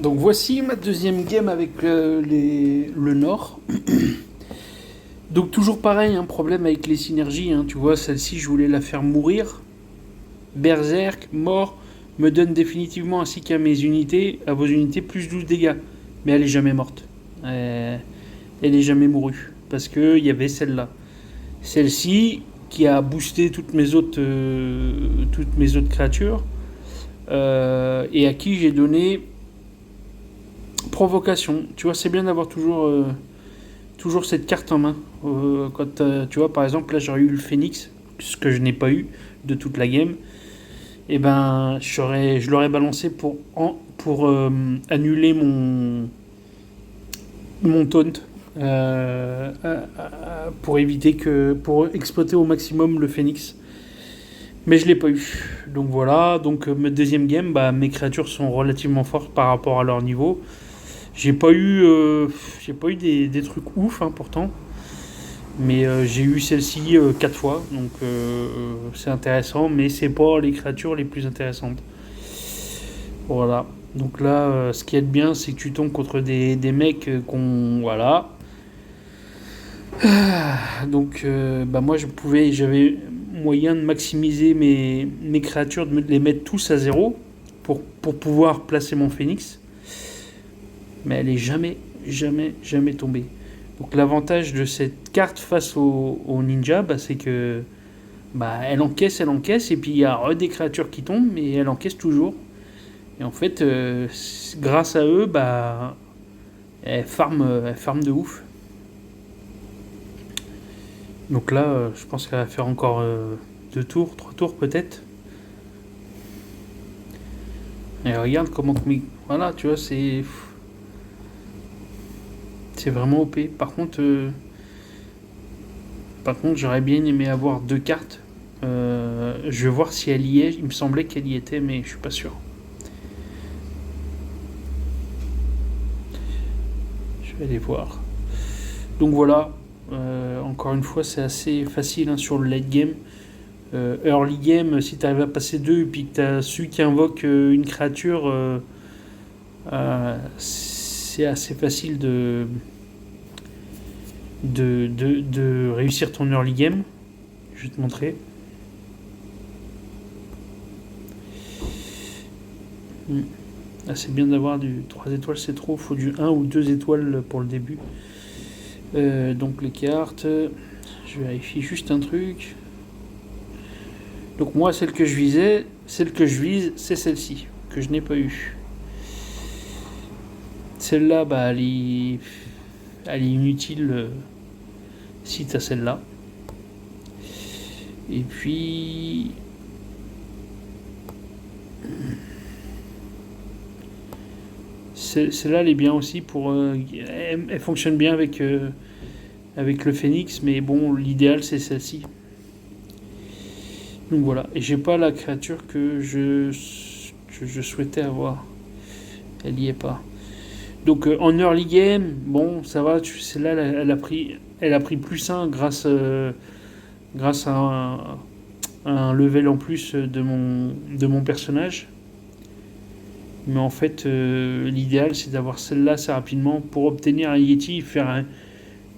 Donc voici ma deuxième game avec le Nord. Donc toujours pareil, un problème avec les synergies. Tu vois, celle-ci, je voulais la faire mourir. Berserk, mort, me donne définitivement ainsi qu'à à vos unités, plus 12 dégâts. Mais elle est jamais morte. Elle est jamais mourue. Parce qu'il y avait celle-là. Celle-ci, qui a boosté toutes mes autres créatures, et à qui j'ai donné provocation. Tu vois, c'est bien d'avoir toujours cette carte en main. Quand tu vois, par exemple, là j'aurais eu le Phoenix, ce que je n'ai pas eu de toute la game. Et ben, je l'aurais balancé pour annuler mon taunt. Pour exploiter au maximum le Phoenix. Mais je l'ai pas eu. Donc voilà, donc ma deuxième game, mes créatures sont relativement fortes par rapport à leur niveau. J'ai pas eu des trucs ouf, pourtant. Mais j'ai eu celle-ci 4 fois, donc c'est intéressant, mais c'est pas les créatures les plus intéressantes. Voilà. Donc là, ce qui est bien, c'est que tu tombes contre des mecs qu'on. Voilà. Donc moi j'avais moyen de maximiser mes créatures, de les mettre tous à zéro pour pouvoir placer mon Phoenix. Mais elle est jamais tombée. Donc l'avantage de cette carte face au ninja, c'est que elle encaisse, et puis il y a des créatures qui tombent, mais elle encaisse toujours. Et en fait, grâce à eux, elle farm de ouf. Donc là, je pense qu'elle va faire encore 2 tours, 3 tours peut-être. Et regarde comment... Voilà, tu vois, c'est vraiment OP. Par contre, j'aurais bien aimé avoir 2 cartes. Je vais voir si elle y est. Il me semblait qu'elle y était, mais je suis pas sûr. Je vais aller voir. Donc voilà. Encore une fois, c'est assez facile sur le late game. Early game, si tu arrives à passer 2 et puis que tu as celui qui invoque une créature, c'est assez facile de réussir ton early game. Je vais te montrer. C'est bien d'avoir du 3 étoiles, c'est trop. Il faut du 1 ou 2 étoiles pour le début. Donc les cartes. Je vérifie juste un truc. Donc moi, celle que je vise, c'est celle-ci, que je n'ai pas eu. Celle-là, elle est inutile si tu as celle-là. Et puis... Celle-là, elle est bien aussi pour... elle fonctionne bien avec le Phoenix, mais bon, l'idéal, c'est celle-ci. Donc voilà, et j'ai pas la créature que je souhaitais avoir. Elle y est pas. Donc en early game, bon, ça va, celle-là, elle a pris plus 1 grâce à un level en plus de mon personnage. Mais en fait, l'idéal, c'est d'avoir celle-là assez rapidement pour obtenir un Yeti, faire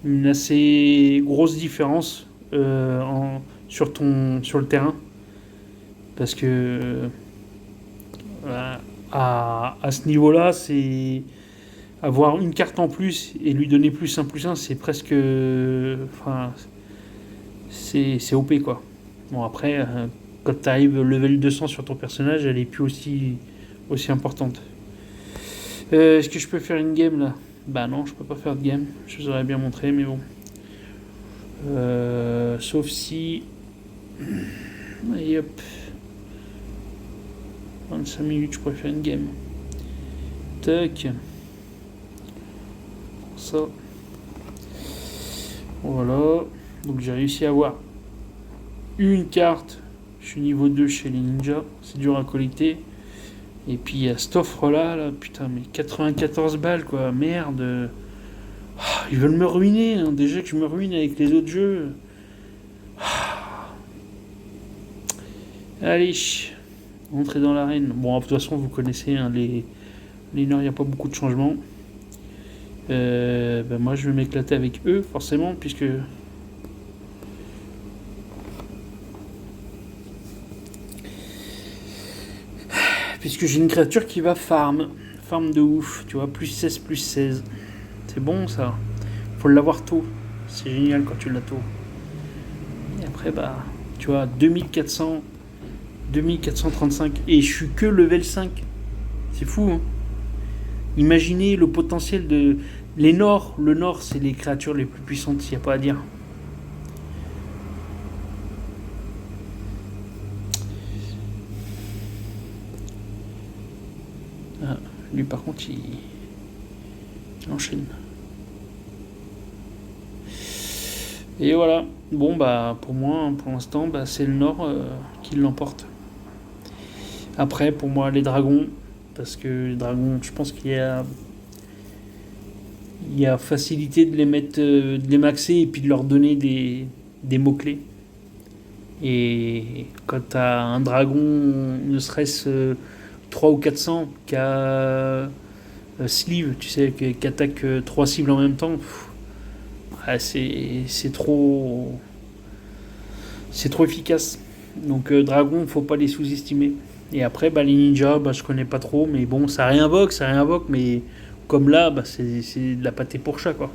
une assez grosse différence sur le terrain. Parce que à ce niveau-là, c'est avoir une carte en plus et lui donner plus 1, c'est presque... c'est OP, quoi. Bon, après, quand tu arrives level 200 sur ton personnage, elle est plus aussi importante. Est-ce que je peux faire une game, là? Bah non, je peux pas faire de game. Je vous aurais bien montré, mais bon. Sauf si... Allez, hop. 25 minutes, je pourrais faire une game. Tac. Ça. Voilà. Donc j'ai réussi à avoir une carte. Je suis niveau 2 chez les ninjas. C'est dur à collecter. Et puis il y a cette offre-là, putain, mais 94 balles, quoi. Merde. Ils veulent me ruiner, déjà que je me ruine avec les autres jeux. Allez, entrez dans l'arène. Bon, de toute façon, vous connaissez Les Nords, il n'y a pas beaucoup de changements. Moi, je vais m'éclater avec eux, forcément, puisque j'ai une créature qui va farm. Farm de ouf, tu vois, plus 16, plus 16. C'est bon, ça. Faut l'avoir tôt. C'est génial quand tu l'as tôt. Et après, tu vois, 2400, 2435. Et je suis que level 5. C'est fou, hein. Imaginez le potentiel de... Les Nords, le Nord, c'est les créatures les plus puissantes, il n'y a pas à dire. Ah, lui, par contre, il enchaîne. Et voilà. Bon, pour moi, pour l'instant, c'est le Nord qui l'emporte. Après, pour moi, les dragons, parce que les dragons, je pense qu'il y a facilité de les mettre, de les maxer et puis de leur donner des mots-clés. Et quand tu as un dragon, ne serait-ce 3 ou 400, qui a sleeve, tu sais, qui attaque 3 cibles en même temps, c'est trop. C'est trop efficace. Donc dragon, faut pas les sous-estimer. Et après, les ninjas, je connais pas trop, mais bon, ça réinvoque, mais comme là, c'est de la pâté pour chat, quoi.